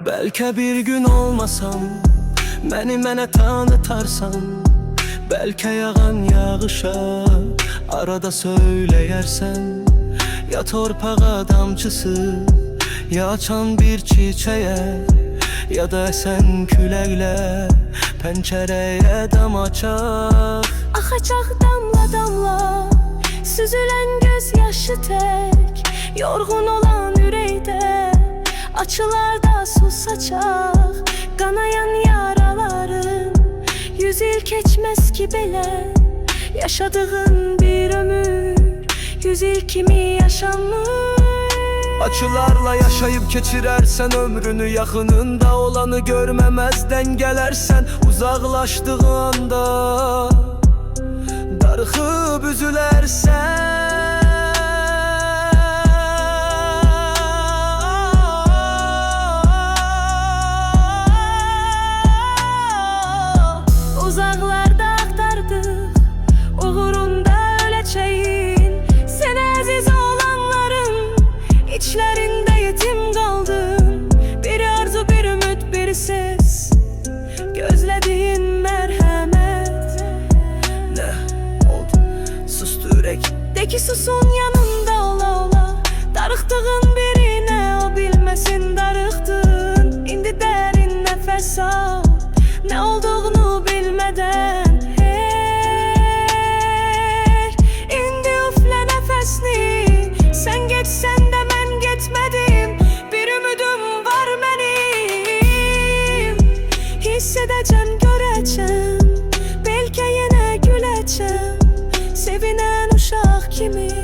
Belki bir gün olmasam, mənə tanıtarsan. Belki yağan yağışa arada söyleyersen. Ya torpağa damcısı, ya açan bir çiçeğe, ya da esen küləklə pəncərəyə dam açaq. Axacaq damla damla, süzülen gözyaşı tek. Yorgun olan ürəkdə açılarda su saçaq. Qanayan yaraların 100 il keçməz ki belə. Yaşadığın bir ömür 100 il kimi yaşanmış. Acılarla yaşayıp keçirərsən ömrünü, yaxınında olanı görməməzdən gələrsən. Uzaqlaşdığı anda darıxıb üzülərsən. Uzaqlarda axtardıq, uğrunda öləcəyin. Sən əziz olanların içlərində yetim qaldın. Bir arzu, bir ümid, bir ses, gözlədiyin mərhəmət. Nə oldu? Sustu ürək. De ki susun yanında ola ola. Darıxdığın birinə o bilməsin darıxdın. İndi dərin nəfəs al, nə olduğunu bilmədən. İndi üflə nəfəsini, sən getsən də mən getmədim. Bir ümidim var mənim, hiss edəcəm, görəcəm. Belki yenə güləcəm, sevinən uşaq kimi.